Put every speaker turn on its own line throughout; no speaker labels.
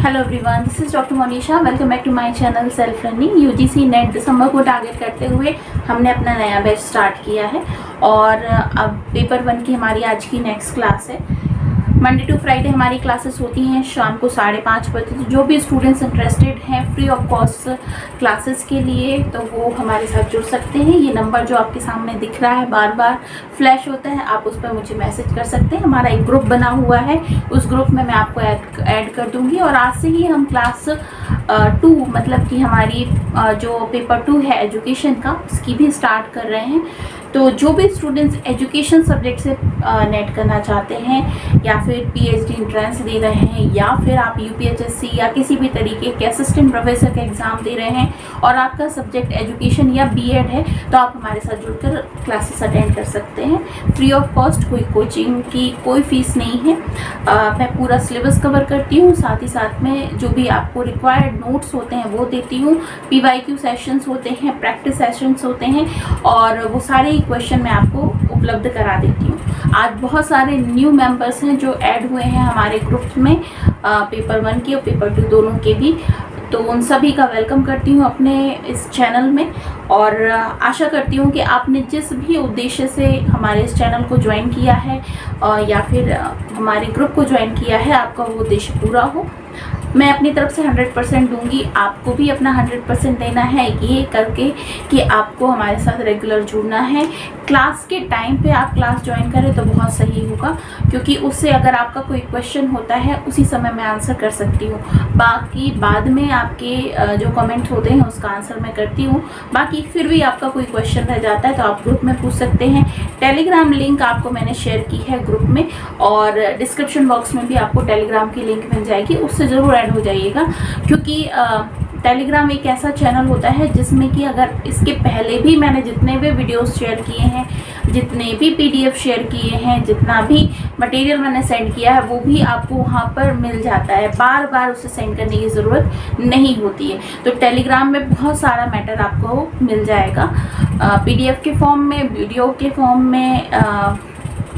Hello everyone, this is doctor Monisha. Welcome back to my channel self learning. UGC NET दिसंबर को target करते हुए हमने अपना नया बैच स्टार्ट किया है और अब पेपर 1 की हमारी आज की नेक्स्ट क्लास है। मंडे टू फ्राइडे हमारी क्लासेस होती हैं शाम को 5:30 बजे। तो जो भी स्टूडेंट्स इंटरेस्टेड हैं फ्री ऑफ कॉस्ट क्लासेस के लिए तो वो हमारे साथ जुड़ सकते हैं। ये नंबर जो आपके सामने दिख रहा है बार बार फ्लैश होता है, आप उस पर मुझे मैसेज कर सकते हैं। हमारा एक ग्रुप बना हुआ है, उस ग्रुप में मैं आपको ऐड कर दूंगी और आज से ही हम क्लास 2 मतलब कि हमारी जो पेपर 2 है एजुकेशन का, उसकी भी स्टार्ट कर रहे हैं। तो जो भी स्टूडेंट्स एजुकेशन सब्जेक्ट से नेट करना चाहते हैं या फिर पीएचडी एंट्रेंस दे रहे हैं या फिर आप यूपीएचएससी या किसी भी तरीके के असिस्टेंट प्रोफेसर का एग्ज़ाम दे रहे हैं और आपका सब्जेक्ट एजुकेशन या बीएड है तो आप हमारे साथ जुड़कर क्लासेस अटेंड कर सकते हैं फ्री ऑफ कॉस्ट। कोई कोचिंग की कोई फीस नहीं है। मैं पूरा सिलेबस कवर करती हूँ, साथ ही साथ में जो भी आपको रिक्वायर्ड नोट्स होते हैं वो देती हूँ। पीवाईक्यू सेशंस होते हैं, प्रैक्टिस सेशंस होते हैं और वो सारे क्वेश्चन मैं आपको उपलब्ध करा देती हूँ। आज बहुत सारे न्यू मेंबर्स हैं जो ऐड हुए हैं हमारे ग्रुप में, पेपर 1 के और पेपर 2 दोनों के भी। तो उन सभी का वेलकम करती हूँ अपने इस चैनल में और आशा करती हूँ कि आपने जिस भी उद्देश्य से हमारे इस चैनल को ज्वाइन किया है या फिर हमारे ग्रुप को ज्वाइन किया है, आपका वो उद्देश्य पूरा हो। मैं अपनी तरफ से 100% दूंगी, आपको भी अपना 100% देना है ये करके कि आपको हमारे साथ रेगुलर जुड़ना है। क्लास के टाइम पे आप क्लास ज्वाइन करें तो बहुत सही होगा, क्योंकि उससे अगर आपका कोई क्वेश्चन होता है उसी समय मैं आंसर कर सकती हूँ। बाकी बाद में आपके जो कमेंट्स होते हैं उसका आंसर मैं करती हूँ। बाकी फिर भी आपका कोई क्वेश्चन रह जाता है तो आप ग्रुप में पूछ सकते हैं। टेलीग्राम लिंक आपको मैंने शेयर की है ग्रुप में और डिस्क्रिप्शन बॉक्स में भी आपको टेलीग्राम की लिंक मिल जाएगी, उससे ज़रूर ऐड हो जाइएगा। क्योंकि टेलीग्राम एक ऐसा चैनल होता है जिसमें कि अगर इसके पहले भी मैंने जितने भी वीडियोस शेयर किए हैं, जितने भी पीडीएफ शेयर किए हैं, जितना भी मटेरियल मैंने सेंड किया है वो भी आपको वहाँ पर मिल जाता है। बार बार उसे सेंड करने की ज़रूरत नहीं होती है। तो टेलीग्राम में बहुत सारा मैटर आपको मिल जाएगा, पीडीएफ के फॉर्म में, वीडियो के फॉर्म में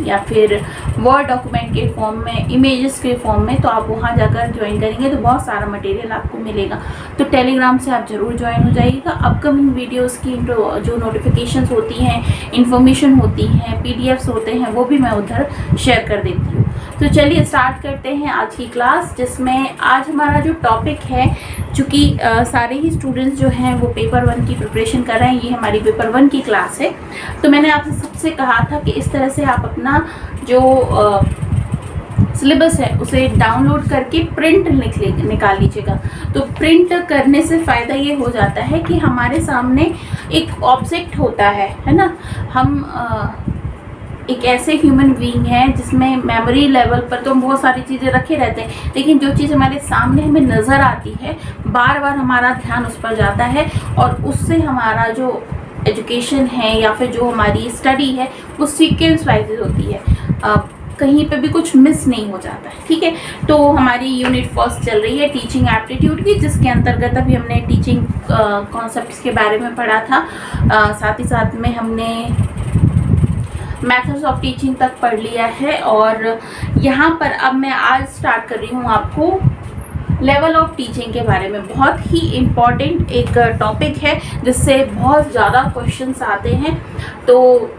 या फिर वर्ड डॉक्यूमेंट के फॉर्म में, इमेजेस के फॉर्म में। तो आप वहाँ जाकर ज्वाइन करेंगे तो बहुत सारा मटेरियल आपको मिलेगा। तो टेलीग्राम से आप ज़रूर ज्वाइन हो जाइएगा। अपकमिंग वीडियोस की जो नोटिफिकेशंस होती हैं, इंफॉर्मेशन होती हैं, पीडीएफ्स होते हैं, वो भी मैं उधर शेयर कर देती हूँ। तो चलिए स्टार्ट करते हैं आज की क्लास, जिसमें आज हमारा जो टॉपिक है, चूँकि सारे ही स्टूडेंट्स जो हैं वो पेपर 1 की प्रिपरेशन कर रहे हैं, ये हमारी पेपर 1 की क्लास है। तो मैंने आपसे सबसे कहा था कि इस तरह से आप अपना जो सिलेबस है उसे डाउनलोड करके प्रिंट निकाल लीजिएगा। तो प्रिंट करने से फ़ायदा ये हो जाता है कि हमारे सामने एक ऑब्जेक्ट होता है ना। हम एक ऐसे ह्यूमन बीइंग हैं जिसमें मेमोरी लेवल पर तो हम बहुत सारी चीज़ें रखे रहते हैं, लेकिन जो चीज़ हमारे सामने हमें नज़र आती है बार बार हमारा ध्यान उस पर जाता है और उससे हमारा जो एजुकेशन है या फिर जो हमारी स्टडी है वो सीक्वेंस वाइज होती है, कहीं पे भी कुछ मिस नहीं हो जाता है। ठीक है, तो हमारी यूनिट फर्स्ट चल रही है टीचिंग एप्टीट्यूड की, जिसके अंतर्गत अभी हमने टीचिंग कॉन्सेप्ट्स के बारे में पढ़ा था। साथ ही साथ में हमने मेथड्स ऑफ टीचिंग तक पढ़ लिया है और यहाँ पर अब मैं आज स्टार्ट कर रही हूँ आपको लेवल ऑफ टीचिंग के बारे में। बहुत ही इम्पॉर्टेंट एक टॉपिक है जिससे बहुत ज़्यादा क्वेश्चंस आते हैं। तो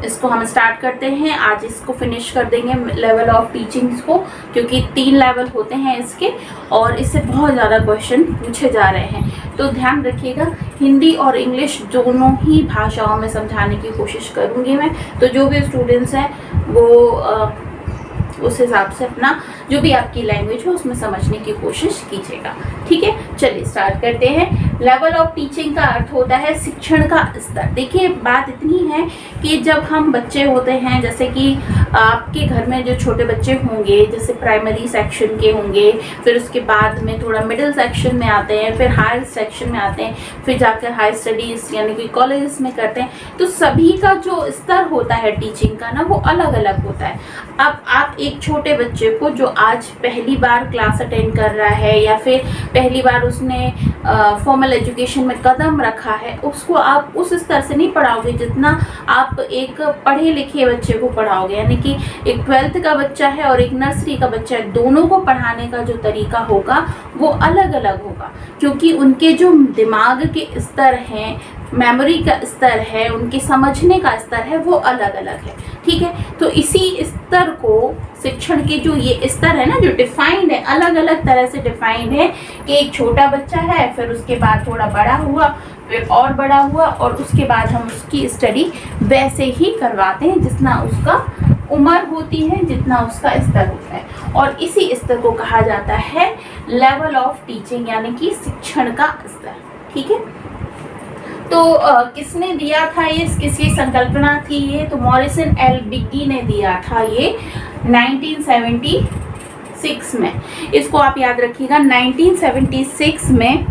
इसको हम स्टार्ट करते हैं, आज इसको फिनिश कर देंगे लेवल ऑफ टीचिंग्स को, क्योंकि 3 लेवल होते हैं इसके और इससे बहुत ज़्यादा क्वेश्चन पूछे जा रहे हैं। तो ध्यान रखिएगा, हिंदी और इंग्लिश दोनों ही भाषाओं में समझाने की कोशिश करूँगी मैं। तो जो भी स्टूडेंट्स हैं वो उस हिसाब से अपना जो भी आपकी लैंग्वेज हो उसमें समझने की कोशिश कीजिएगा। ठीक है, चलिए स्टार्ट करते हैं। लेवल ऑफ टीचिंग का अर्थ होता है शिक्षण का स्तर। देखिए बात इतनी है कि जब हम बच्चे होते हैं, जैसे कि आपके घर में जो छोटे बच्चे होंगे, जैसे प्राइमरी सेक्शन के होंगे, फिर उसके बाद में थोड़ा मिडिल सेक्शन में आते हैं, फिर हायर सेक्शन में आते हैं, फिर जाकर हाई स्टडीज़ यानी कि कॉलेजेस में करते हैं, तो सभी का जो स्तर होता है टीचिंग का ना वो अलग अलग होता है। अब आप एक छोटे बच्चे को जो आज पहली बार क्लास अटेंड कर रहा है या फिर पहली बार उसने फॉर्मल फॉर्मल एजुकेशन में कदम रखा है उसको आप उस स्तर से नहीं पढ़ाओगे जितना आप एक पढ़े लिखे बच्चे को पढ़ाओगे। यानी कि एक 12th का बच्चा है और एक नर्सरी का बच्चा है, दोनों को पढ़ाने का जो तरीका होगा वो अलग अलग होगा, क्योंकि उनके जो दिमाग के स्तर हैं, मेमोरी का स्तर है, उनके समझने का स्तर है, वो अलग अलग है। ठीक है, तो इसी स्तर को शिक्षण के जो ये स्तर है ना, जो डिफाइंड है, अलग अलग तरह से डिफाइंड है कि एक छोटा बच्चा है, फिर उसके बाद थोड़ा बड़ा हुआ, फिर और बड़ा हुआ, और उसके बाद हम उसकी स्टडी वैसे ही करवाते हैं जितना उसका उम्र होती है, जितना उसका स्तर होता है। और इसी स्तर को कहा जाता है लेवल ऑफ टीचिंग, यानी कि शिक्षण का स्तर। ठीक है, तो किसने दिया था ये, किसकी संकल्पना थी ये, तो मॉरिसन एल बिग्गी ने दिया था ये 1976 में। इसको आप याद रखिएगा, 1976 में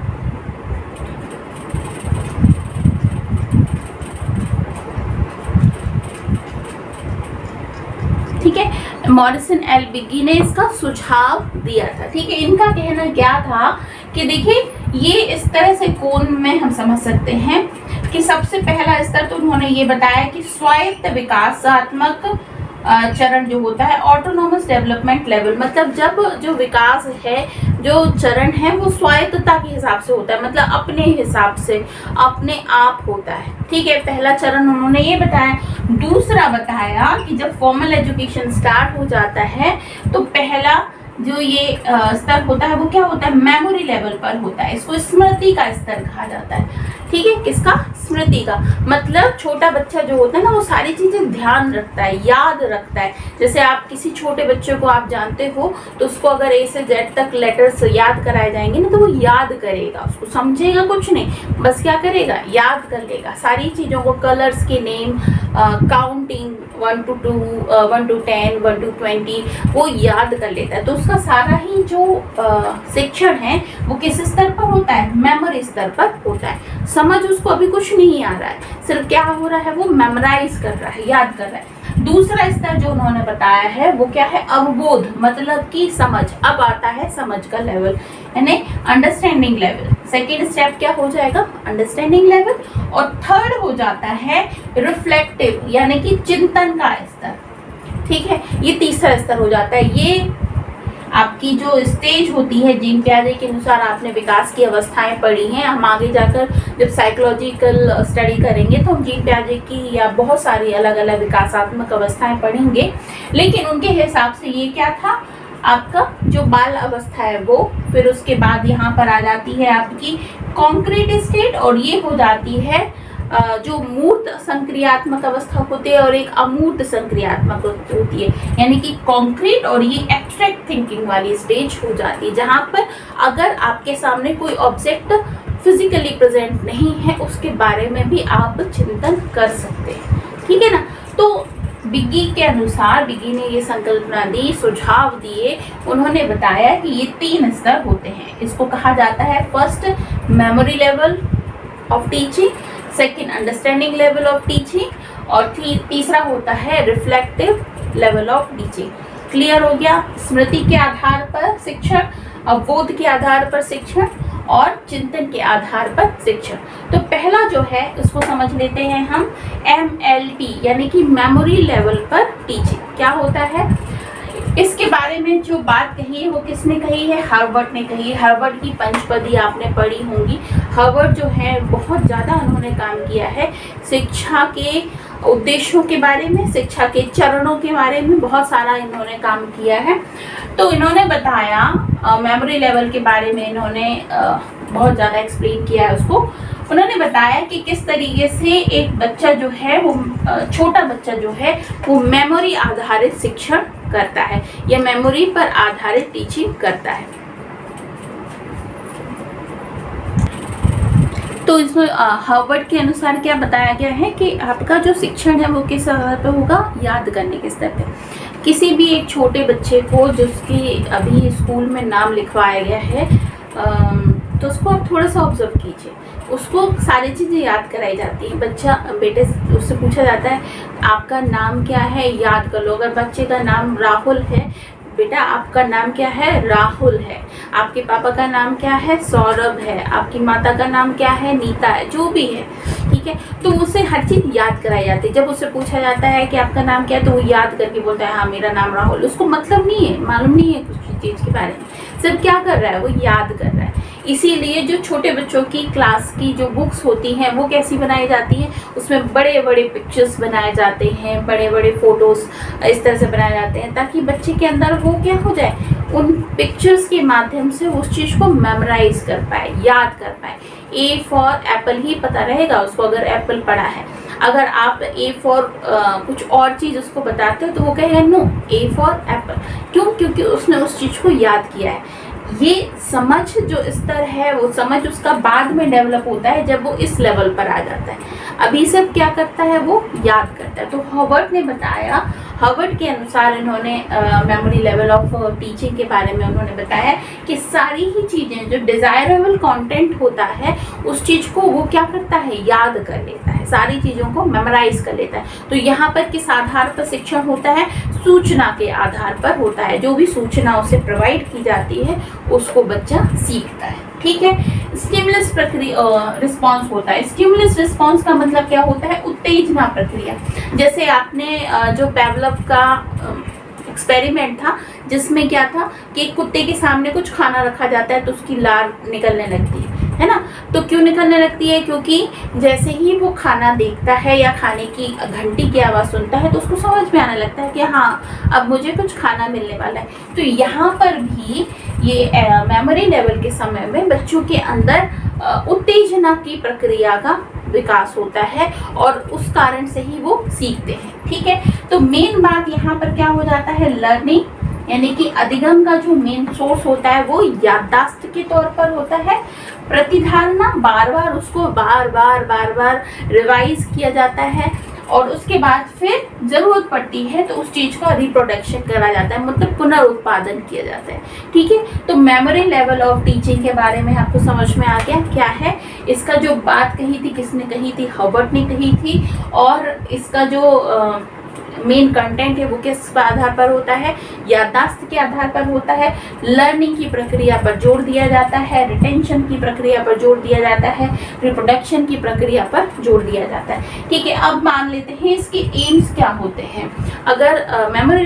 ठीक है, मॉरिसन एल बिग्गी ने इसका सुझाव दिया था। ठीक है, इनका कहना क्या था कि देखिए ये इस तरह से कोण में हम समझ सकते हैं कि सबसे पहला स्तर तो उन्होंने ये बताया कि स्वायत्त विकासात्मक चरण जो होता है, ऑटोनोमस डेवलपमेंट लेवल, मतलब जब जो विकास है, जो चरण है, वो स्वायत्तता के हिसाब से होता है, मतलब अपने हिसाब से, अपने आप होता है। ठीक है, पहला चरण उन्होंने ये बताया। दूसरा बताया कि जब फॉर्मल एजुकेशन स्टार्ट हो जाता है तो पहला जो ये स्तर होता है वो क्या होता है, मेमोरी लेवल पर होता है। इसको स्मृति का स्तर कहा जाता है। ठीक है, किसका, स्मृति का, मतलब छोटा बच्चा जो होता है ना वो सारी चीजें ध्यान रखता है, याद रखता है। जैसे आप किसी छोटे बच्चे को आप जानते हो तो उसको अगर A से Z तक लेटर्स याद कराए जाएंगे ना तो वो याद करेगा, उसको समझेगा कुछ नहीं, बस क्या करेगा, याद कर लेगा सारी चीजों को, कलर्स के name, counting 1 to 2, 1 to 10, 1 to 20 वो याद कर लेता है। तो उसका सारा ही जो शिक्षण है वो किस स्तर पर होता है, मेमोरी स्तर पर होता है। समझ उसको अभी कुछ नहीं आ रहा है, सिर्फ क्या हो रहा है, वो मेमोराइज कर रहा है, याद कर रहा है। दूसरा स्तर जो उन्होंने बताया है वो क्या है, अवबोध, मतलब कि समझ। अब आता है समझ का लेवल, यानी अंडरस्टैंडिंग लेवल। सेकेंड स्टेप क्या हो जाएगा, अंडरस्टैंडिंग लेवल। और थर्ड हो जाता है रिफ्लेक्टिव, यानी कि चिंतन का स्तर। ठीक है, ये तीसरा स्तर हो जाता है। ये आपकी जो स्टेज होती है, जीन पियाजे के अनुसार आपने विकास की अवस्थाएं पढ़ी हैं। हम आगे जाकर जब साइकोलॉजिकल स्टडी करेंगे तो हम जीन पियाजे की या बहुत सारी अलग अलग विकासात्मक अवस्थाएं पढ़ेंगे, लेकिन उनके हिसाब से ये क्या था, आपका जो बाल अवस्था है वो, फिर उसके बाद यहाँ पर आ जाती है आपकी कॉन्क्रीट स्टेट, और ये हो जाती है जो मूर्त संक्रियात्मक अवस्था होती है और एक अमूर्त संक्रियात्मक होती है, यानी कि कॉन्क्रीट और ये एब्स्ट्रैक्ट थिंकिंग वाली स्टेज हो जाती है, जहाँ पर अगर आपके सामने कोई ऑब्जेक्ट फिजिकली प्रेजेंट नहीं है उसके बारे में भी आप चिंतन कर सकते हैं। ठीक है ना, तो बिग्गी के अनुसार, बिग्गी ने ये संकल्पना दी, सुझाव दिए, उन्होंने बताया कि ये 3 स्तर होते हैं। इसको कहा जाता है first memory level of teaching, second understanding level of teaching, और तीसरा होता है reflective level of teaching. Clear हो गया, स्मृति के आधार पर शिक्षण, अवबोध के आधार पर शिक्षण और चिंतन के आधार पर शिक्षण। तो पहला जो है उसको समझ लेते हैं हम, MLT, यानी कि मेमोरी लेवल पर टीचिंग क्या होता है। इसके बारे में जो बात कही है वो किसने कही है, हार्वर्ड ने कही है। हार्वर्ड की पंचपदी आपने पढ़ी होंगी। हार्वर्ड जो है बहुत ज़्यादा उन्होंने काम किया है शिक्षा के उद्देश्यों के बारे में, शिक्षा के चरणों के बारे में बहुत सारा इन्होंने काम किया है। तो इन्होंने बताया मेमोरी लेवल के बारे में, इन्होंने बहुत ज़्यादा एक्सप्लेन किया है उसको। उन्होंने बताया कि किस तरीके से एक बच्चा जो है वो, छोटा बच्चा जो है वो मेमोरी आधारित शिक्षण करता है या मेमोरी पर आधारित टीचिंग करता है। तो इसमें हार्वर्ड के अनुसार क्या बताया गया है कि आपका जो शिक्षण है वो किस स्तर पे होगा, याद करने के स्तर पे। किसी भी एक छोटे बच्चे को जिसकी अभी स्कूल में नाम लिखवाया गया है, तो उसको आप थोड़ा सा ऑब्जर्व कीजिए, उसको सारी चीज़ें याद कराई जाती है। बच्चा, बेटे उससे पूछा जाता है आपका नाम क्या है, याद कर लो। अगर बच्चे का नाम राहुल है, बेटा आपका नाम क्या है, राहुल है। आपके पापा का नाम क्या है, सौरभ है, आपकी माता का नाम क्या है, नीता है, जो भी है, ठीक है। तो उसे हर चीज़ याद कराई जाती है। जब उससे पूछा जाता है कि आपका नाम क्या है, तो वो याद करके बोलता है हाँ मेरा नाम राहुल। उसको मतलब नहीं है, मालूम नहीं है कुछ चीज़ के बारे में, सिर्फ क्या कर रहा है, वो याद कर रहा है। इसीलिए जो छोटे बच्चों की क्लास की जो बुक्स होती हैं वो कैसी बनाई जाती हैं, उसमें बड़े बड़े पिक्चर्स बनाए जाते हैं, बड़े बड़े फोटोज़ इस तरह से बनाए जाते हैं, ताकि बच्चे के अंदर वो क्या हो जाए, उन पिक्चर्स के माध्यम से उस चीज़ को मेमोराइज कर पाए, याद कर पाए। ए फॉर एप्पल ही पता रहेगा उसको, अगर एप्पल पढ़ा है। अगर आप ए फॉर कुछ और चीज़ उसको बताते हो तो वो कहेगा नो, ए फॉर एप्पल। क्यों? क्योंकि उसने उस चीज़ को याद किया है। ये समझ जो स्तर है, वो समझ उसका बाद में डेवलप होता है जब वो इस लेवल पर आ जाता है। अभी सब क्या करता है, वो याद करता है। तो हॉवर्ड ने बताया, हॉवर्ड के अनुसार इन्होंने मेमोरी लेवल ऑफ टीचिंग के बारे में उन्होंने बताया कि सारी ही चीज़ें जो डिज़ायरेबल कंटेंट होता है उस चीज़ को वो क्या करता है, याद कर लेता है, सारी चीज़ों को मेमोराइज कर लेता है। तो यहाँ पर किस आधार पर शिक्षण होता है, सूचना के आधार पर होता है। जो भी सूचना उसे प्रोवाइड की जाती है उसको बच्चा सीखता है, ठीक है। स्टिमुलस प्रक्रिया रिस्पॉन्स होता है। स्टिमुलस रिस्पॉन्स का मतलब क्या होता है, उत्तेजना प्रक्रिया। जैसे आपने जो पेवलव का एक्सपेरिमेंट था जिसमें क्या था कि कुत्ते के सामने कुछ खाना रखा जाता है तो उसकी लार निकलने लगती है ना। तो क्यों निकलने लगती है, क्योंकि जैसे ही वो खाना देखता है या खाने की घंटी की आवाज़ सुनता है तो उसको समझ में आने लगता है कि हाँ अब मुझे कुछ खाना मिलने वाला है। तो यहाँ पर भी ये मेमोरी लेवल के समय में बच्चों के अंदर उत्तेजना की प्रक्रिया का विकास होता है और उस कारण से ही वो सीखते हैं, ठीक है। तो मेन बात यहाँ पर क्या हो जाता है, लर्निंग यानी कि अधिगम का जो मेन सोर्स होता है वो याददाश्त के तौर पर होता है। प्रतिधारणा, बार बार उसको बार बार रिवाइज किया जाता है और उसके बाद फिर जरूरत पड़ती है तो उस चीज़ का रिप्रोडक्शन करा जाता है, मतलब पुनरुत्पादन किया जाता है, ठीक है। तो मेमोरी लेवल ऑफ टीचिंग के बारे में आपको समझ में आ गया क्या है। इसका जो बात कही थी, किसने कही थी, हॉवर्ड ने कही थी। और इसका जो मेन कंटेंट है वो किस आधार पर होता है, याददाश्त के आधार पर होता है। लर्निंग की प्रक्रिया पर जोर दिया जाता है, रिटेंशन की प्रक्रिया पर जोर दिया जाता है, रिप्रोडक्शन की प्रक्रिया पर जोर दिया जाता है, ठीक है। अब मान लेते हैं इसके एम्स क्या होते हैं। अगर memory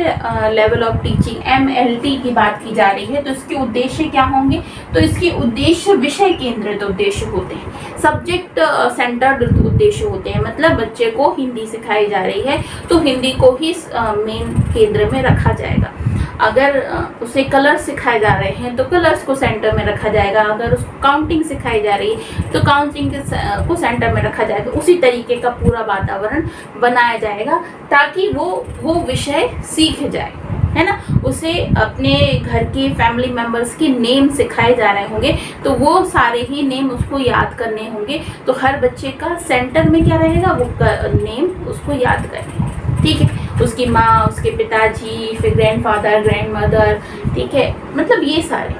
level of teaching MLT की बात की जा रही है तो इसके उद्देश्य क्या होंगे, तो इसके उद्देश्य विषय केंद्रित उद्देश्य होते हैं, सब्जेक्ट सेंटर्ड उद्देश्य होते हैं। मतलब बच्चे को हिंदी सिखाई जा रही है तो हिंदी को ही मेन केंद्र में रखा जाएगा। अगर उसे कलर सिखाए जा रहे हैं तो कलर्स को सेंटर में रखा जाएगा। अगर उसको काउंटिंग सिखाई जा रही है तो काउंटिंग को सेंटर में रखा जाएगा। उसी तरीके का पूरा वातावरण बनाया जाएगा ताकि वो विषय सीख जाए, है ना। उसे अपने घर के फैमिली मेम्बर्स के नेम सिखाए जा रहे होंगे तो वो सारे ही नेम उसको याद करने होंगे। तो हर बच्चे का सेंटर में क्या रहेगा, वो नेम उसको याद करने, ठीक है। उसकी माँ, उसके पिताजी, फिर ग्रैंडफादर, ग्रैंडमदर, ठीक है, मतलब ये सारे।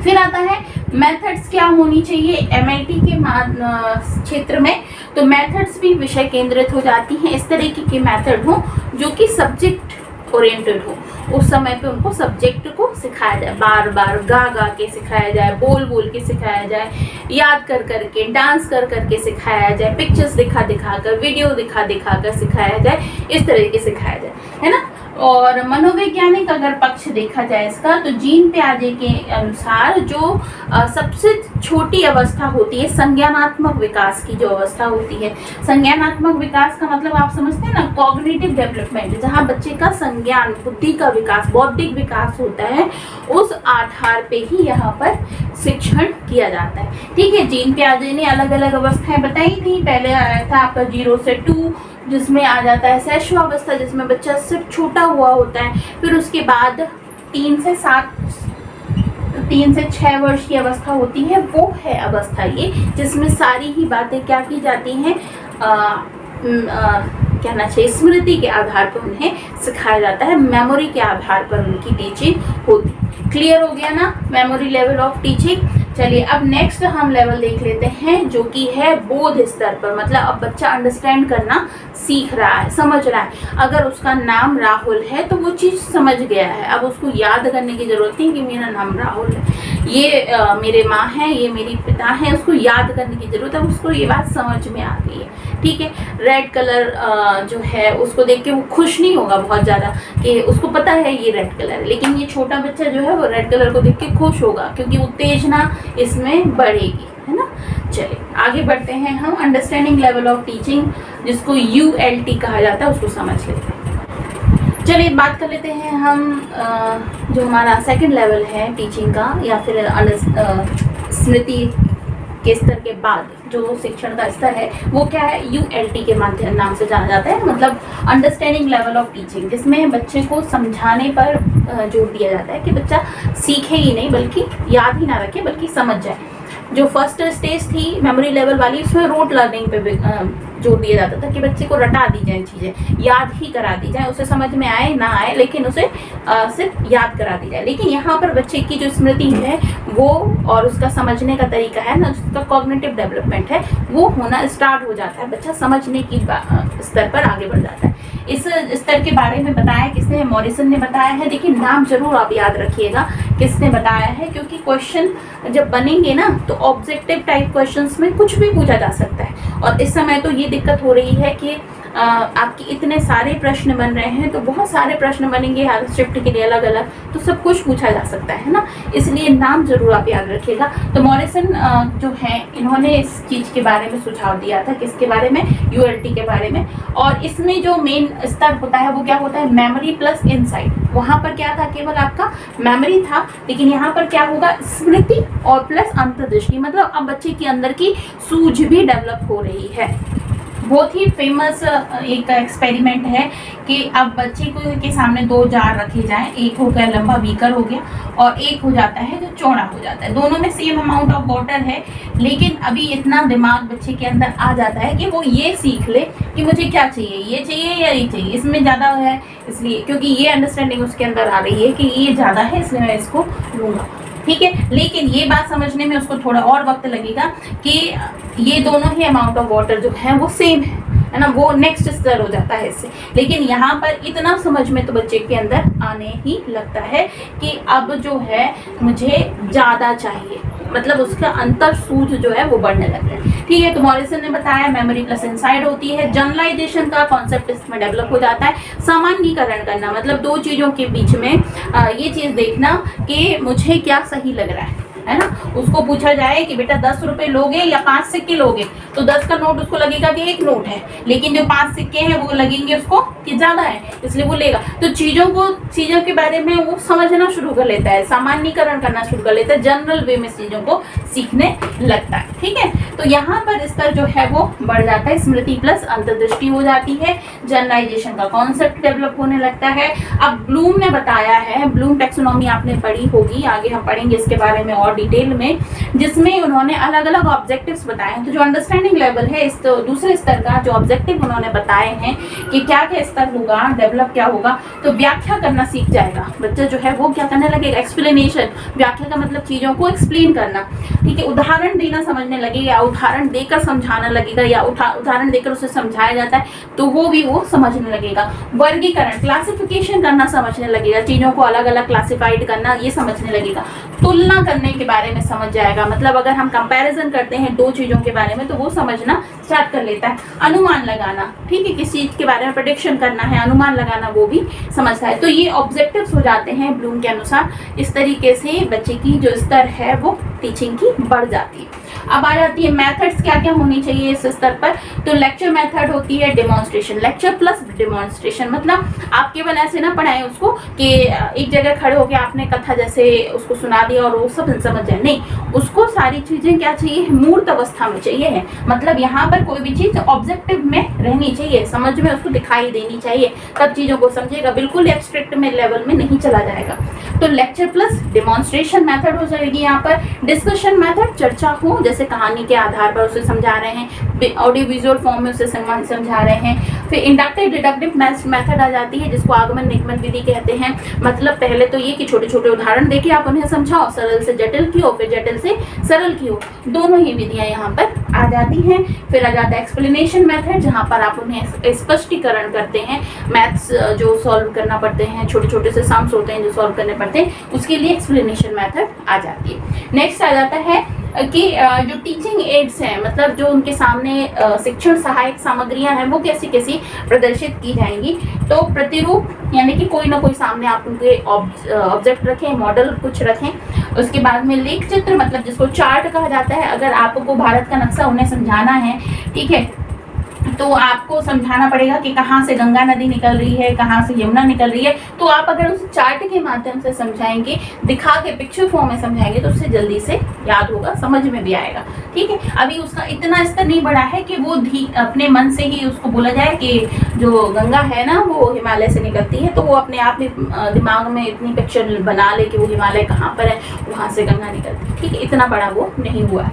फिर आता है मेथड्स क्या होनी चाहिए MLT के क्षेत्र में। तो मेथड्स भी विषय केंद्रित हो जाती हैं। इस तरीके के मेथड हो जो कि सब्जेक्ट ओरिएंटेड हो। उस समय पे उनको सब्जेक्ट को सिखाया जाए, बार बार गा के सिखाया जाए, बोल के सिखाया जाए, याद कर के, डांस कर के सिखाया जाए, पिक्चर्स दिखा कर, वीडियो दिखा कर सिखाया जाए, इस तरह के सिखाया जाए, है ना। और मनोवैज्ञानिक अगर पक्ष देखा जाए इसका, तो जीन प्याजे के अनुसार जो सबसे छोटी अवस्था होती है, संज्ञानात्मक विकास की जो अवस्था होती है। संज्ञानात्मक विकास का मतलब आप समझते हैं ना, कॉग्निटिव डेवलपमेंट, जहाँ बच्चे का संज्ञान, बुद्धि का विकास, बौद्धिक विकास होता है, उस आधार पे ही यहाँ पर शिक्षण किया जाता है, ठीक है। जीन प्याजे ने अलग अलग अवस्थाएं बताई थी। पहले आया था आपका 0 से 2, जिसमें आ जाता है शैशवावस्था, जिसमें बच्चा सिर्फ छोटा हुआ होता है। फिर उसके बाद 3 से 6 वर्ष की अवस्था होती है, वो है अवस्था ये जिसमें सारी ही बातें क्या की जाती हैं, कहना चाहिए स्मृति के आधार पर उन्हें सिखाया जाता है, मेमोरी के आधार पर उनकी टीचिंग होती। क्लियर हो गया ना मेमोरी लेवल ऑफ टीचिंग। चलिए अब नेक्स्ट हम लेवल देख लेते हैं जो कि है बोध स्तर पर। मतलब अब बच्चा अंडरस्टैंड करना सीख रहा है, समझ रहा है। अगर उसका नाम राहुल है तो वो चीज़ समझ गया है, अब उसको याद करने की जरूरत नहीं कि मेरा नाम राहुल है। ये मेरे माँ हैं, ये मेरी पिता हैं, उसको याद करने की ज़रूरत है, उसको ये बात समझ में आ गई है। ठीक है, रेड कलर जो है उसको देख के वो खुश नहीं होगा बहुत ज़्यादा कि उसको पता है ये रेड कलर है, लेकिन ये छोटा बच्चा जो है वो रेड कलर को देख के खुश होगा क्योंकि उत्तेजना इसमें बढ़ेगी, है ना। चलिए आगे बढ़ते हैं हम। अंडरस्टैंडिंग लेवल ऑफ टीचिंग, जिसको ULT कहा जाता है, उसको समझ लेते हैं। चलिए बात कर लेते हैं हम जो हमारा सेकंड लेवल है टीचिंग का, या फिर स्मृति के स्तर के बाद जो शिक्षण का स्तर है वो क्या है, ULT के माध्यम नाम से जाना जाता है, मतलब अंडरस्टैंडिंग लेवल ऑफ टीचिंग, जिसमें बच्चे को समझाने पर जोर दिया जाता है कि बच्चा सीखे ही नहीं बल्कि याद ही ना रखे बल्कि समझ जाए। जो फर्स्ट स्टेज थी मेमोरी लेवल वाली, उसमें रोट लर्निंग पे जोर दिया जाता था कि बच्चे को रटा दी जाए चीज़ें, याद ही करा दी जाए, उसे समझ में आए ना आए लेकिन उसे सिर्फ याद करा दी जाए। लेकिन यहाँ पर बच्चे की जो स्मृति है वो और उसका समझने का तरीका है ना, उसका कॉग्निटिव डेवलपमेंट है, वो होना स्टार्ट हो जाता है, बच्चा समझने की स्तर पर आगे बढ़ जाता है। इस स्तर के बारे में बताया किसने, मॉरिसन ने बताया है। देखिए नाम जरूर आप याद रखिएगा किसने बताया है, क्योंकि क्वेश्चन जब बनेंगे ना तो ऑब्जेक्टिव टाइप क्वेश्चंस में कुछ भी पूछा जा सकता है। और इस समय तो ये दिक्कत हो रही है कि आपकी इतने सारे प्रश्न बन रहे हैं, तो बहुत सारे प्रश्न बनेंगे हर शिफ्ट के लिए अलग अलग, तो सब कुछ पूछा जा सकता है ना, इसलिए नाम जरूर आप याद रखिएगा। तो मॉरिसन जो है इन्होंने इस चीज़ के बारे में सुझाव दिया था, किसके बारे में, ULT के बारे में। और इसमें जो मेन स्तर होता है वो क्या होता है, मेमोरी प्लस इनसाइट। वहाँ पर क्या था, केवल आपका मेमोरी था, लेकिन यहाँ पर क्या होगा, स्मृति और प्लस अंतर्दृष्टि, मतलब अब बच्चे के अंदर की सूझ भी डेवलप हो रही है। बहुत ही फेमस एक एक्सपेरिमेंट है कि अब बच्चे को के सामने दो जार रखे जाएं, एक हो गया लंबा बीकर हो गया और एक हो जाता है जो चौड़ा हो जाता है, दोनों में सेम अमाउंट ऑफ वाटर है, लेकिन अभी इतना दिमाग बच्चे के अंदर आ जाता है कि वो ये सीख ले कि मुझे क्या चाहिए, ये चाहिए या ये चाहिए, इसमें ज़्यादा है इसलिए, क्योंकि ये अंडरस्टैंडिंग उसके अंदर आ रही है कि ये ज़्यादा है इसलिए मैं इसको लूँगा। ठीक है, लेकिन ये बात समझने में उसको थोड़ा और वक्त लगेगा कि ये दोनों ही अमाउंट ऑफ वाटर जो है वो सेम है ना, वो नेक्स्ट स्तर हो जाता है इससे। लेकिन यहाँ पर इतना समझ में तो बच्चे के अंदर आने ही लगता है कि अब जो है मुझे ज़्यादा चाहिए, मतलब उसका अंतर सूझ जो है वो बढ़ने लगता है। ठीक है, तो मॉरिसन ने बताया मेमोरी प्लस इनसाइड होती है। जनरलाइजेशन का कॉन्सेप्ट इसमें डेवलप हो जाता है। सामान्यीकरण करना मतलब दो चीज़ों के बीच में ये चीज़ देखना कि मुझे क्या सही लग रहा है ना। उसको पूछा जाए कि बेटा 10 रुपए लोगे या 5 सिक्के लोगे, तो 10 का नोट उसको लगेगा कि एक नोट है, लेकिन जो 5 सिक्के हैं वो लगेंगे उसको कि ज़्यादा है, इसलिए वो लेगा। तो चीज़ों के बारे में वो समझना शुरू कर लेता है, सामान्यीकरण करना शुरू कर लेता है, जनरल वे में चीज़ों को सीखने लगता है। ठीक है, तो यहाँ पर स्तर जो है वो बढ़ जाता है, स्मृति प्लस अंतर्दृष्टि हो जाती है, जनरलाइजेशन का कॉन्सेप्ट डेवलप होने लगता है। अब ब्लूम ने बताया है, ब्लूम टैक्सोनॉमी आपने पढ़ी होगी, आगे हम पढ़ेंगे इसके बारे में और डिटेल में, जिसमें उन्होंने अलग अलग ऑब्जेक्टिव्स बताए हैं। तो जो अंडरस्टैंडिंग लेवल है इस तो दूसरे स्तर का जो ऑब्जेक्टिव उन्होंने बताए हैं कि क्या क्या स्तर होगा, डेवलप क्या होगा, तो व्याख्या करना सीख जाएगा बच्चा जो है वो क्या करने लगेगा, एक्सप्लेनेशन, व्याख्या का मतलब चीज़ों को एक्सप्लेन करना। ठीक है, उदाहरण देना समझने लगेगा, उदाहरण देकर समझाना लगेगा, या उदाहरण देकर उसे समझाया जाता है तो वो भी वो समझने लगेगा। वर्गीकरण, क्लासिफिकेशन करना समझने लगेगा, चीज़ों को अलग अलग क्लासिफाइड करना ये समझने लगेगा। तुलना करने के बारे में समझ जाएगा, मतलब अगर हम कंपैरिजन करते हैं दो चीज़ों के बारे में तो वो समझना स्टार्ट कर लेता है। अनुमान लगाना, ठीक है, किस चीज़ के बारे में प्रेडिक्शन करना है, अनुमान लगाना, वो भी समझता है। तो ये ऑब्जेक्टिव्स हो जाते हैं ब्लूम के अनुसार। इस तरीके से बच्चे की जो स्तर है वो टीचिंग की बढ़ जाती है। अब आ जाती है मेथड्स, क्या क्या होनी चाहिए इस स्तर पर। तो लेक्चर मेथड होती है डेमोन्स्ट्रेशन, लेक्चर प्लस डेमोन्स्ट्रेशन, मतलब आप केवल ऐसे ना पढ़ाएं उसको कि एक जगह खड़े होकर आपने कथा जैसे उसको सुना दिया और वो सब समझ जाए, नहीं, उसको सारी चीज़ें क्या चाहिए, मूर्त अवस्था में चाहिए है, मतलब यहाँ पर कोई भी चीज़ ऑब्जेक्टिव में रहनी चाहिए, समझ में उसको दिखाई देनी चाहिए, तब चीज़ों को समझेगा, बिल्कुल एब्स्ट्रैक्ट में लेवल में नहीं चला जाएगा। तो लेक्चर प्लस डेमोन्स्ट्रेशन मेथड हो जाएगी यहाँ पर। डिस्कशन मेथड, चर्चा हो, जैसे कहानी के आधार पर उसे समझा रहे हैं, ऑडियो विजुअल फॉर्म में उसे समझा रहे हैं। फिर इंडक्टिव डिडक्टिव मेथड आ जाती है, जिसको आगमन निगमन विधि कहते हैं। मतलब पहले तो ये कि छोटे छोटे उदाहरण देके आप उन्हें समझाओ, सरल से जटिल की हो, फिर जटिल से सरल की हो, दोनों ही विधियां यहाँ पर आ जाती हैं। फिर आ जाता है एक्सप्लेनेशन मेथड, जहाँ पर आप उन्हें स्पष्टीकरण करते हैं। मैथ्स जो सॉल्व करना पड़ते हैं, छोटे छोटे से सम्स होते हैं जो सॉल्व करने पड़ते हैं, उसके लिए एक्सप्लेनेशन मेथड आ जाती है। नेक्स्ट आ जाता है कि जो टीचिंग एड्स हैं, मतलब जो उनके सामने शिक्षण सहायक सामग्रियां हैं, वो कैसी कैसी प्रदर्शित की जाएंगी। तो प्रतिरूप यानी कि कोई ना कोई सामने आप उनके ऑब्जेक्ट रखें, मॉडल कुछ रखें। उसके बाद में लेख चित्र, मतलब जिसको चार्ट कहा जाता है। अगर आपको भारत का नक्शा उन्हें समझाना है, ठीक है, तो आपको समझाना पड़ेगा कि कहाँ से गंगा नदी निकल रही है, कहाँ से यमुना निकल रही है। तो आप अगर उस चार्ट के माध्यम से समझाएंगे, दिखा के पिक्चर फॉर्म में समझाएंगे, तो उससे जल्दी से याद होगा, समझ में भी आएगा। ठीक है, अभी उसका इतना स्तर नहीं बढ़ा है कि वो अपने मन से ही उसको बोला जाए कि जो गंगा है ना वो हिमालय से निकलती है, तो वो अपने आप ही दिमाग में इतनी पिक्चर बना ले कि वो हिमालय कहाँ पर है, वहाँ से गंगा निकलती है। ठीक है, इतना बड़ा वो नहीं हुआ है।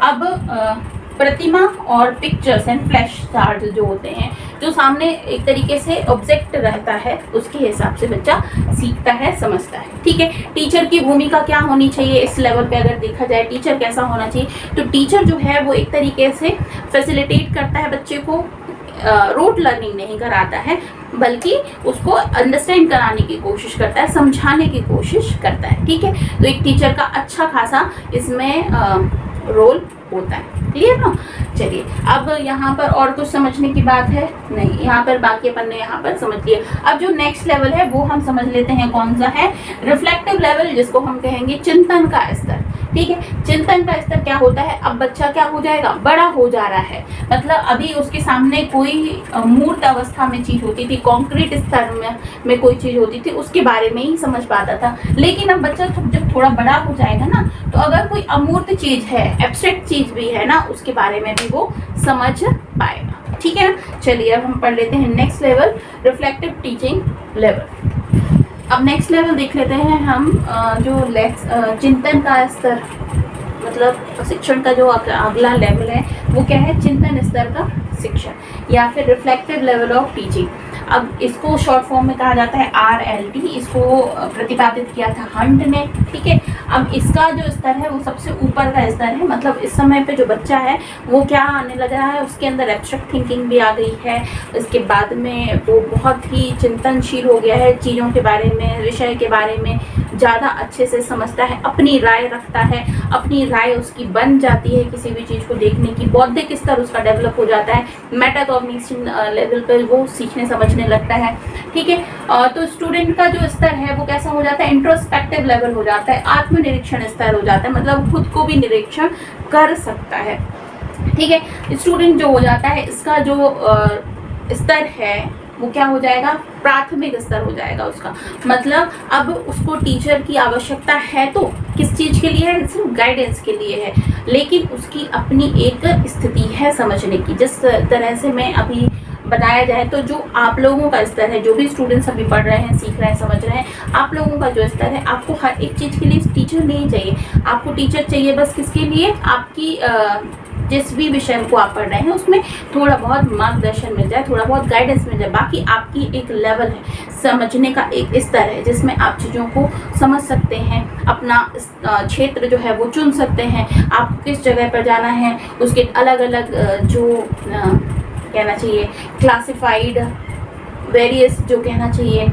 अब प्रतिमा और पिक्चर्स एंड फ्लैश चार्ट जो होते हैं, जो सामने एक तरीके से ऑब्जेक्ट रहता है, उसके हिसाब से बच्चा सीखता है, समझता है। ठीक है, टीचर की भूमिका क्या होनी चाहिए इस लेवल पे अगर देखा जाए, टीचर कैसा होना चाहिए, तो टीचर जो है वो एक तरीके से फैसिलिटेट करता है बच्चे को, रोट लर्निंग नहीं कराता है, बल्कि उसको अंडरस्टैंड कराने की कोशिश करता है, समझाने की कोशिश करता है। ठीक है, तो एक टीचर का अच्छा खासा इसमें रोल होता है। क्लियर ना? चलिए, अब यहाँ पर और कुछ समझने की बात है नहीं, यहाँ पर बाकी अपन ने यहाँ पर समझ लिया। अब जो नेक्स्ट लेवल है वो हम समझ लेते हैं कौन सा है, रिफ्लेक्टिव लेवल, जिसको हम कहेंगे चिंतन का स्तर। ठीक है, चिंतन का स्तर क्या होता है, अब बच्चा क्या हो जाएगा, बड़ा हो जा रहा है। मतलब अभी उसके सामने कोई मूर्त अवस्था में चीज होती थी, कॉन्क्रीट स्तर में कोई चीज होती थी, उसके बारे में ही समझ पाता था। लेकिन अब बच्चा जब थोड़ा बड़ा हो जाएगा ना, तो अगर कोई अमूर्त चीज है, एब्स्ट्रैक्ट चीज भी है ना, उसके बारे में भी वो समझ पाएगा। ठीक है ना? चलिए अब हम पढ़ लेते हैं next level, reflective teaching level. अब नेक्स्ट लेवल देख लेते हैं हम, जो चिंतन का स्तर, मतलब शिक्षण का जो अगला लेवल है वो क्या है, चिंतन स्तर का शिक्षण या फिर रिफ्लेक्टिव लेवल ऑफ टीचिंग। अब इसको शॉर्ट फॉर्म में कहा जाता है RLT, इसको प्रतिपादित किया था हंट ने। ठीक है, अब इसका जो स्तर है वो सबसे ऊपर का स्तर है, मतलब इस समय पे जो बच्चा है वो क्या आने लग रहा है, उसके अंदर एब्स्ट्रैक्ट थिंकिंग भी आ गई है। इसके बाद में वो बहुत ही चिंतनशील हो गया है, चीज़ों के बारे में, विषय के बारे में ज़्यादा अच्छे से समझता है, अपनी राय रखता है, अपनी राय उसकी बन जाती है किसी भी चीज़ को देखने की, बौद्धिक स्तर उसका डेवलप हो जाता है, मेटाकॉग्निशन लेवल पर वो सीखने समझने लगता है। ठीक है, तो स्टूडेंट का जो स्तर है वो कैसा हो जाता है, इंट्रोस्पेक्टिव लेवल हो जाता है, आत्मनिरीक्षण स्तर हो जाता है, मतलब खुद को भी निरीक्षण कर सकता है। ठीक है, स्टूडेंट जो हो जाता है, इसका जो स्तर है वो क्या हो जाएगा, प्राथमिक स्तर हो जाएगा उसका। मतलब अब उसको टीचर की आवश्यकता है तो किस चीज़ के लिए है, सिर्फ गाइडेंस के लिए है, लेकिन उसकी अपनी एक स्थिति है समझने की। जिस तरह से मैं अभी बताया जाए तो जो आप लोगों का स्तर है, जो भी स्टूडेंट्स अभी पढ़ रहे हैं, सीख रहे हैं, समझ रहे हैं, आप लोगों का जो स्तर है, आपको हर एक चीज़ के लिए टीचर नहीं चाहिए। आपको टीचर चाहिए बस किसके लिए, आपकी जिस भी विषय को आप पढ़ रहे हैं उसमें थोड़ा बहुत मार्गदर्शन मिल जाए, थोड़ा बहुत गाइडेंस मिल जाए। बाकी आपकी एक लेवल है, समझने का एक स्तर है, जिसमें आप चीज़ों को समझ सकते हैं, अपना क्षेत्र जो है वो चुन सकते हैं, आपको किस जगह पर जाना है, उसके अलग अलग जो कहना चाहिए क्लासिफाइड वेरियस जो कहना चाहिए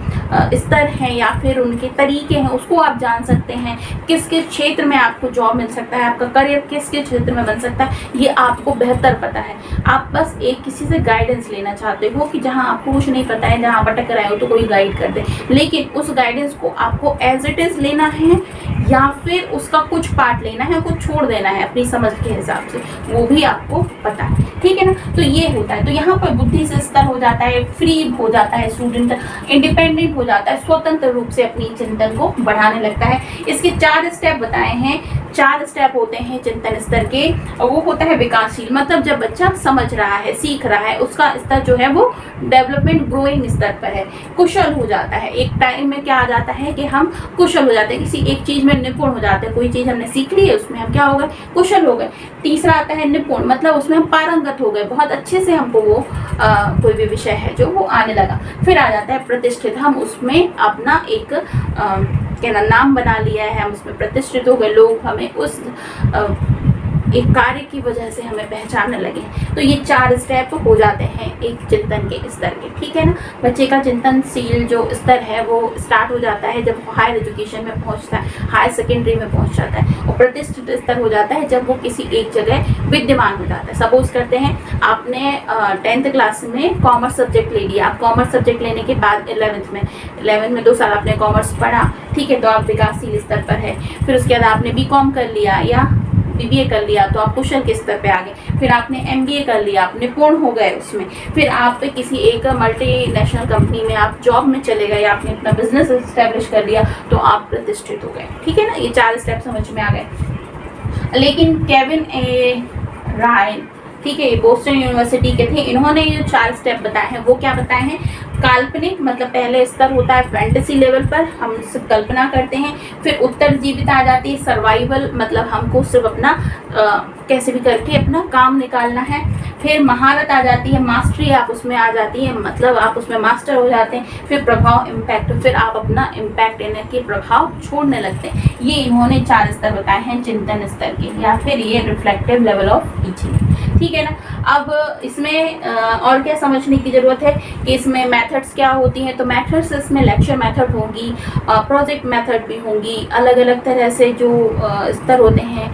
स्तर हैं या फिर उनके तरीके हैं, उसको आप जान सकते हैं। किस किस क्षेत्र में आपको जॉब मिल सकता है, आपका करियर किस किस क्षेत्र में बन सकता है, ये आपको बेहतर पता है। आप बस एक किसी से गाइडेंस लेना चाहते हो कि जहां आपको कुछ नहीं पता है, जहां भटक रहे हो तो कोई गाइड कर दे, लेकिन उस गाइडेंस को आपको एज इट इज लेना है या फिर उसका कुछ पार्ट लेना है, कुछ छोड़ देना है अपनी समझ के हिसाब से, वो भी आपको पता है। ठीक है ना? तो ये होता है। तो यहाँ पर बुद्धि से स्तर हो जाता है, फ्री हो जाता है स्टूडेंट, इंडिपेंडेंट हो जाता है, स्वतंत्र रूप से अपनी चिंतन को बढ़ाने लगता है। इसके 4 स्टेप बताए हैं, 4 स्टेप होते हैं चिंतन स्तर के, और वो होता है विकासशील, मतलब जब बच्चा समझ रहा है, सीख रहा है, उसका स्तर जो है वो डेवलपमेंट ग्रोइंग स्तर पर है। कुशल हो जाता है, एक टाइम में क्या आ जाता है कि हम कुशल हो जाते हैं, किसी एक चीज में निपुण हो जाते हैं, कोई चीज हमने सीख ली है उसमें हम क्या हो गए, कुशल हो गए। तीसरा आता है निपुण, मतलब उसमें हम पारंगत हो गए, बहुत अच्छे से हमको वो कोई भी विषय है जो वो आने लगा। फिर आ जाता है प्रतिष्ठित, हम उसमें अपना एक कहना नाम बना लिया है, हम उसमें प्रतिष्ठित हो गए, लोग हमें उस एक कार्य की वजह से हमें पहचानने लगे। तो ये 4 स्टेप हो जाते हैं एक चिंतन के स्तर के, ठीक है ना। बच्चे का चिंतनशील जो स्तर है वो स्टार्ट हो जाता है जब हायर एजुकेशन में पहुंचता है, हायर सेकेंडरी में पहुंच जाता है, और प्रतिष्ठित स्तर हो जाता है जब वो किसी एक जगह विद्यमान हो जाता है। सपोज करते हैं आपने 10th क्लास में कॉमर्स सब्जेक्ट ले लिया। आप कॉमर्स सब्जेक्ट लेने के बाद 11th में 2 साल आपने कॉमर्स पढ़ा, ठीक है, तो आप विकासशील स्तर पर है। फिर उसके बाद आपने बीकॉम कर लिया या बीबीए कर लिया तो आप कुशल के स्तर पे आ गए। फिर आपने एमबीए कर लिया, आपने पूर्ण हो गए उसमें। फिर आप किसी एक मल्टीनेशनल कंपनी में आप जॉब में चले गए, आपने अपना बिजनेस एस्टेब्लिश कर लिया तो आप प्रतिष्ठित हो गए, ठीक है ना। ये 4 स्टेप समझ में आ गए। लेकिन केविन ए रायन, ठीक है, ये बोस्टन यूनिवर्सिटी के थे, इन्होंने ये 4 स्टेप बताए हैं। वो क्या बताए हैं? काल्पनिक मतलब पहले स्तर होता है फैंटेसी लेवल पर, हम सिर्फ कल्पना करते हैं। फिर उत्तरजीविता आ जाती है, सर्वाइवल मतलब हमको सिर्फ अपना कैसे भी करके अपना काम निकालना है। फिर महारत आ जाती है, मास्टरी आप उसमें आ जाती है, मतलब आप उसमें मास्टर हो जाते हैं। फिर प्रभाव, इम्पैक्ट, फिर आप अपना इम्पैक्ट यानी कि प्रभाव छोड़ने लगते हैं। ये इन्होंने 4 स्तर बताए हैं चिंतन स्तर के, या फिर ये रिफ्लेक्टिव लेवल ऑफ टीचिंग, ठीक है ना। अब इसमें और क्या समझने की ज़रूरत है कि इसमें मेथड्स क्या होती हैं। तो मेथड्स इसमें लेक्चर मेथड होंगी, प्रोजेक्ट मेथड भी होंगी, अलग अलग तरह से जो स्तर होते हैं,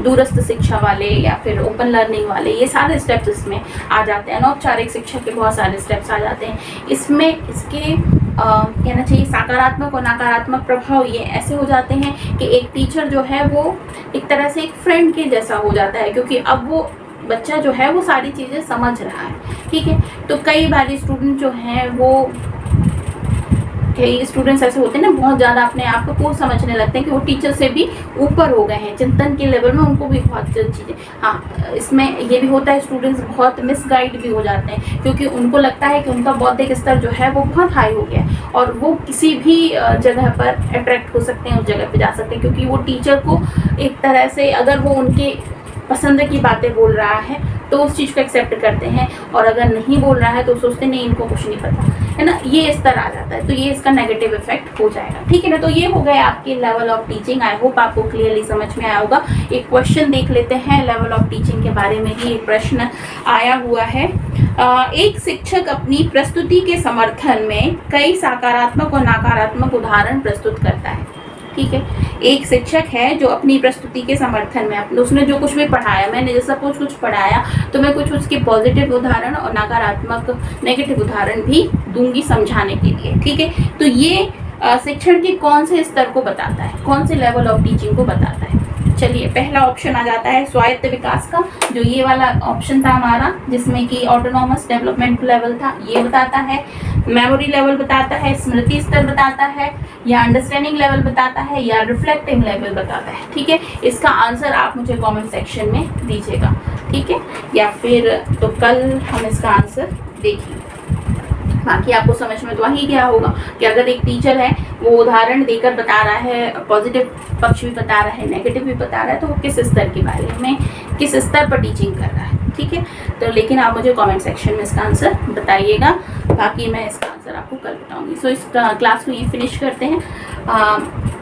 दूरस्थ शिक्षा वाले या फिर ओपन लर्निंग वाले, ये सारे स्टेप्स इसमें आ जाते हैं। अनौपचारिक शिक्षा के बहुत सारे स्टेप्स आ जाते हैं इसमें। इसके कहना चाहिए सकारात्मक और नकारात्मक प्रभाव ये ऐसे हो जाते हैं कि एक टीचर जो है वो एक तरह से एक फ्रेंड के जैसा हो जाता है, क्योंकि अब वो बच्चा जो है वो सारी चीज़ें समझ रहा है, ठीक है। तो कई बार स्टूडेंट जो हैं वो, कई स्टूडेंट्स ऐसे होते हैं ना, बहुत ज़्यादा अपने आप को समझने लगते हैं कि वो टीचर से भी ऊपर हो गए हैं चिंतन के लेवल में, उनको भी बहुत चीज़ें। हाँ, इसमें ये भी होता है स्टूडेंट्स बहुत मिसगाइड भी हो जाते हैं, क्योंकि उनको लगता है कि उनका बौद्धिक स्तर जो है वो बहुत हाई हो गया है और वो किसी भी जगह पर अट्रैक्ट हो सकते हैं, उस जगह पर जा सकते हैं, क्योंकि वो टीचर को एक तरह से अगर वो उनके पसंद की बातें बोल रहा है तो उस चीज़ को एक्सेप्ट करते हैं, और अगर नहीं बोल रहा है तो सोचते नहीं इनको कुछ नहीं पता, है ना। ये स्तर आ जाता है, तो ये इसका नेगेटिव इफेक्ट हो जाएगा, ठीक है ना। तो ये हो गए आपके level of teaching. I hope आपको क्लियरली समझ में आया होगा। एक क्वेश्चन देख लेते हैं लेवल ऑफ टीचिंग के बारे में ही। एक प्रश्न आया हुआ है, एक शिक्षक अपनी प्रस्तुति के समर्थन में कई सकारात्मक और नकारात्मक उदाहरण प्रस्तुत करता है, ठीक है। एक शिक्षक है जो अपनी प्रस्तुति के समर्थन में उसने जो कुछ भी पढ़ाया, मैंने जैसा कुछ पढ़ाया तो मैं कुछ उसके पॉजिटिव उदाहरण और नकारात्मक नेगेटिव उदाहरण भी दूंगी समझाने के लिए, ठीक है। तो ये शिक्षण के कौन से स्तर को बताता है, कौन से लेवल ऑफ टीचिंग को बताता है। चलिए, पहला ऑप्शन आ जाता है स्वायत्त विकास का, जो ये वाला ऑप्शन था हमारा, जिसमें कि ऑटोनॉमस डेवलपमेंट लेवल था, ये बताता है। मेमोरी लेवल बताता है, स्मृति स्तर बताता है, या अंडरस्टैंडिंग लेवल बताता है, या रिफ्लेक्टिव लेवल बताता है, ठीक है। इसका आंसर आप मुझे कमेंट सेक्शन में दीजिएगा, ठीक है, या फिर तो कल हम इसका आंसर देखेंगे। बाकी आपको समझ में तो आ ही गया होगा कि अगर एक टीचर है वो उदाहरण देकर बता रहा है, पॉजिटिव पक्ष भी बता रहा है, नेगेटिव भी बता रहा है, तो वो किस स्तर के बारे में, किस स्तर पर टीचिंग कर रहा है, ठीक है। तो लेकिन आप मुझे कमेंट सेक्शन में इसका आंसर बताइएगा, बाकी मैं इसका आंसर आपको कल बताऊंगी। सो इस क्लास को ये फिनिश करते हैं।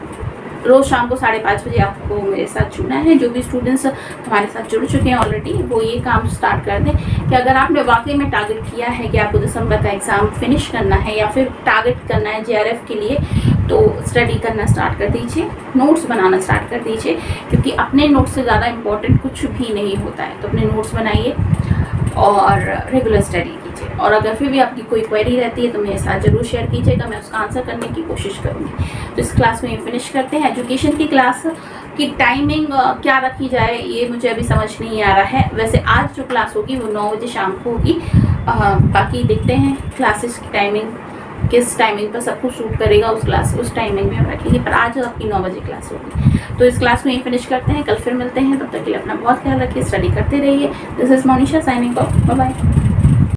रोज़ शाम को 5:30 बजे आपको मेरे साथ जुड़ना है। जो भी स्टूडेंट्स हमारे साथ जुड़ चुके हैं ऑलरेडी, वो ये काम स्टार्ट कर दें कि अगर आपने वाकई में टारगेट किया है कि आपको दिसंबर का एग्ज़ाम फिनिश करना है या फिर टारगेट करना है JRF के लिए, तो स्टडी करना स्टार्ट कर दीजिए, नोट्स बनाना स्टार्ट कर दीजिए, क्योंकि अपने नोट्स से ज़्यादा इम्पोर्टेंट कुछ भी नहीं होता है। तो अपने नोट्स बनाइए और रेगुलर स्टडी कीजिए, और अगर फिर भी आपकी कोई क्वेरी रहती है तो मेरे साथ ज़रूर शेयर कीजिएगा, मैं उसका आंसर करने की कोशिश करूँगी। तो इस क्लास में ये फिनिश करते हैं। एजुकेशन की क्लास की टाइमिंग क्या रखी जाए ये मुझे अभी समझ नहीं आ रहा है। वैसे आज जो क्लास होगी वो 9 बजे शाम को होगी, बाकी देखते हैं क्लासेस की टाइमिंग किस टाइमिंग पर सबको शूट करेगा, उस टाइमिंग में हम रखेंगे, पर आज आपकी 9 बजे क्लास होगी। तो इस क्लास को यहीं फिनिश करते हैं, कल फिर मिलते हैं। तब तक के लिए अपना बहुत ख्याल रखिए, स्टडी करते रहिए। This is Monisha signing off, bye bye.